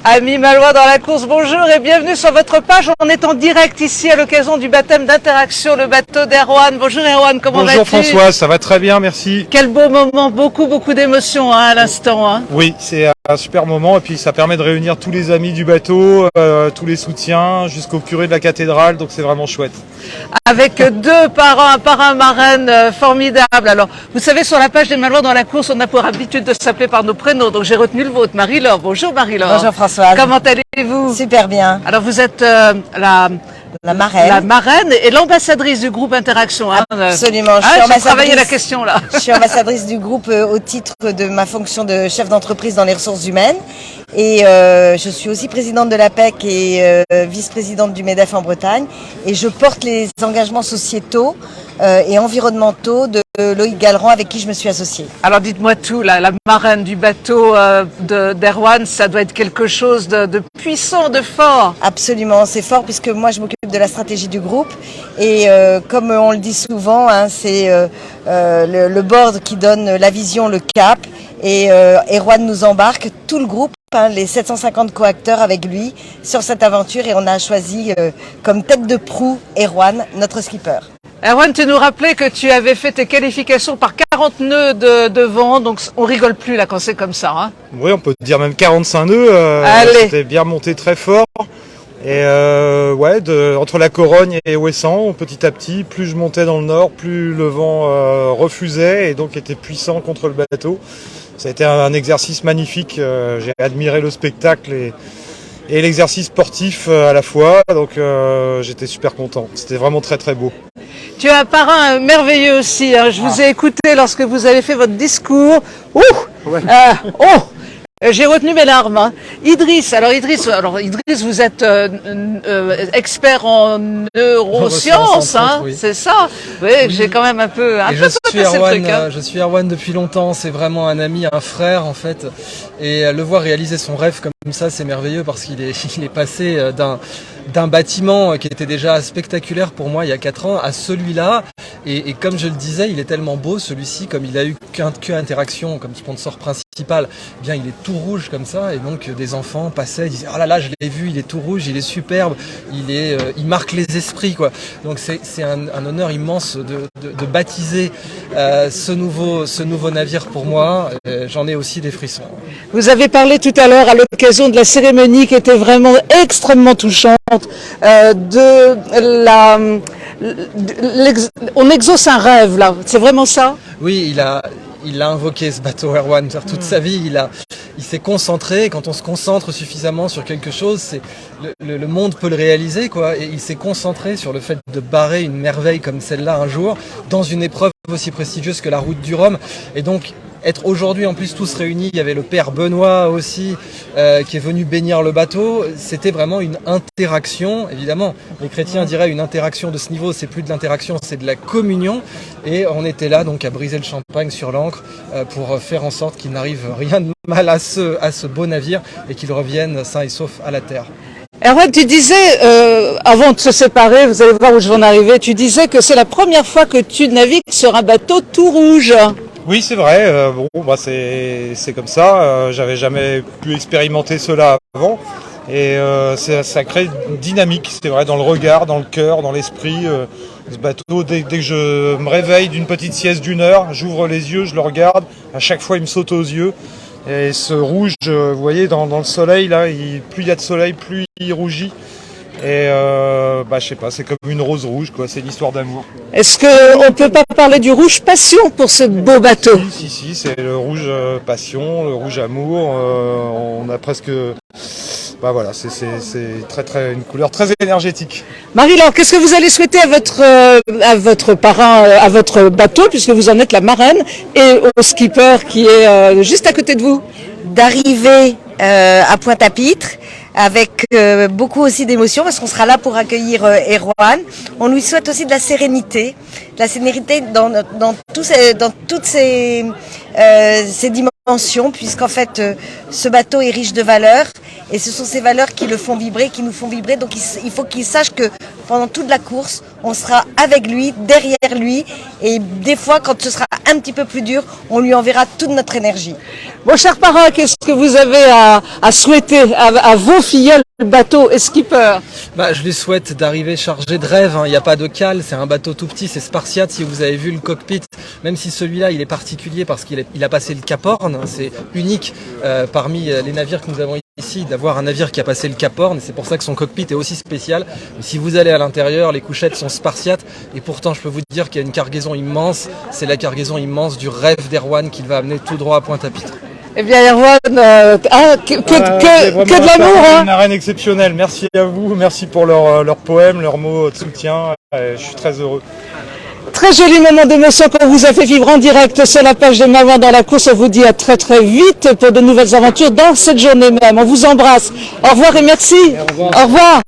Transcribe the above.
Amis Malouins dans la course, bonjour et bienvenue sur votre page. On est en direct ici à l'occasion du baptême d'Interaction, le bateau d'Erwan. Bonjour Erwan, comment vas-tu? Bonjour Françoise, ça va très bien, merci. Quel beau moment, beaucoup d'émotions à l'instant. Oui, c'est un super moment et puis ça permet de réunir tous les amis du bateau, tous les soutiens, jusqu'au curé de la cathédrale, donc c'est vraiment chouette. Avec deux parrains marraines formidables. Alors, vous savez, sur la page des Malouins dans la course, on a pour habitude de s'appeler par nos prénoms, donc j'ai retenu le vôtre, Marie-Laure. Bonjour Marie-Laure. Bonjour Françoise. Comment allez-vous? Super bien. Alors vous êtes la marraine et l'ambassadrice du groupe Interaction. Absolument. J'ai travaillé la question là. Je suis ambassadrice du groupe au titre de ma fonction de chef d'entreprise dans les ressources humaines. Et je suis aussi présidente de l'APEC et vice-présidente du MEDEF en Bretagne. Et je porte les engagements sociétaux et environnementaux de Loïc Galleran avec qui je me suis associée. Alors dites-moi tout, la marraine du bateau d'Erwan, ça doit être quelque chose de puissant, de fort. Absolument, c'est fort puisque moi je m'occupe de la stratégie du groupe et comme on le dit souvent, c'est le board qui donne la vision, le cap et Erwan nous embarque, tout le groupe, les 750 coacteurs avec lui sur cette aventure et on a choisi comme tête de proue Erwan, notre skipper. Erwan, tu nous rappelais que tu avais fait tes qualifications par 40 nœuds de vent, donc on rigole plus là quand c'est comme ça. Oui, on peut dire même 45 nœuds, c'était bien monté très fort. Et entre la Corogne et Ouessant, petit à petit, plus je montais dans le nord, plus le vent refusait et donc était puissant contre le bateau. Ça a été un exercice magnifique, j'ai admiré le spectacle et l'exercice sportif à la fois, donc j'étais super content. C'était vraiment très très beau. Tu as un parrain merveilleux aussi, je vous ai écouté lorsque vous avez fait votre discours. J'ai retenu mes larmes. Idriss, vous êtes expert en neurosciences, oui. C'est ça? Oui, j'ai quand même un peu je suis Erwan depuis longtemps, c'est vraiment un ami, un frère en fait. Et le voir réaliser son rêve comme ça, c'est merveilleux parce qu'il est passé d'un bâtiment qui était déjà spectaculaire pour moi il y a 4 ans à celui-là. Et comme je le disais, il est tellement beau celui-ci, comme il a eu que Interaction comme sponsor principal, eh bien il est tout rouge comme ça. Et donc des enfants passaient, ils disaient oh là là, je l'ai vu, il est tout rouge, il est superbe, il marque les esprits quoi. Donc c'est un honneur immense de baptiser ce nouveau navire pour moi. J'en ai aussi des frissons. Vous avez parlé tout à l'heure à l'occasion de la cérémonie qui était vraiment extrêmement touchante, on exauce un rêve là, c'est vraiment ça? Oui, il a invoqué ce bateau Erwan toute sa vie, il s'est concentré, quand on se concentre suffisamment sur quelque chose, le monde peut le réaliser quoi, et il s'est concentré sur le fait de barrer une merveille comme celle-là un jour, dans une épreuve aussi prestigieuse que la route du Rhum, et donc être aujourd'hui en plus tous réunis, il y avait le père Benoît aussi qui est venu bénir le bateau, c'était vraiment une interaction, évidemment les chrétiens diraient une interaction de ce niveau, c'est plus de l'interaction, c'est de la communion, et on était là donc à briser le champagne sur l'ancre pour faire en sorte qu'il n'arrive rien de mal à ce beau navire et qu'il revienne sain et sauf à la terre. Erwan, tu disais, avant de se séparer, vous allez voir où je vais en arriver, tu disais que c'est la première fois que tu navigues sur un bateau tout rouge. Oui, c'est vrai, c'est comme ça, j'avais jamais pu expérimenter cela avant. Et ça crée une dynamique, c'est vrai, dans le regard, dans le cœur, dans l'esprit. Ce bateau, dès que je me réveille d'une petite sieste d'1 heure, j'ouvre les yeux, je le regarde, à chaque fois il me saute aux yeux. Et ce rouge, vous voyez, dans le soleil, là, plus il y a de soleil, plus il rougit. Et je sais pas, c'est comme une rose rouge, quoi. C'est une histoire d'amour. Est-ce qu'on peut pas parler du rouge passion pour ce beau bateau? Si, c'est le rouge passion, le rouge amour. On a presque... c'est une couleur très énergétique. Marie-Laure, qu'est-ce que vous allez souhaiter à votre parrain, à votre bateau, puisque vous en êtes la marraine, et au skipper qui est juste à côté de vous? D'arriver à Pointe-à-Pitre avec beaucoup aussi d'émotion parce qu'on sera là pour accueillir Erwan. On lui souhaite aussi de la sérénité dans toutes ces dimensions, puisqu'en fait ce bateau est riche de valeurs Et ce sont ces valeurs qui le font vibrer, qui nous font vibrer. Donc il faut qu'il sache que pendant toute la course, on sera avec lui, derrière lui. Et des fois, quand ce sera un petit peu plus dur, on lui enverra toute notre énergie. Mon cher parrain, qu'est-ce que vous avez à souhaiter à vos filleuls bateaux et skippers? Je lui souhaite d'arriver chargé de rêves, hein. Il n'y a pas de cale, c'est un bateau tout petit, c'est Spartiate. Si vous avez vu le cockpit, même si celui-là il est particulier parce qu'il a passé le Cap Horn, c'est unique parmi les navires que nous avons ici d'avoir un navire qui a passé le Cap Horn, et c'est pour ça que son cockpit est aussi spécial. Mais si vous allez à l'intérieur, les couchettes sont Spartiate, et pourtant je peux vous dire qu'il y a une cargaison immense, c'est la cargaison immense du rêve d'Erwan qu'il va amener tout droit à Pointe-à-Pitre. Eh bien, Erwan, que de l'amour, hein. Une arène exceptionnelle. Merci à vous, merci pour leurs poèmes, leurs mots de soutien. Je suis très heureux. Très joli moment d'émotion qu'on vous a fait vivre en direct sur la page des Malouins dans la course. On vous dit à très très vite pour de nouvelles aventures dans cette journée même. On vous embrasse. Au revoir et merci. Au revoir.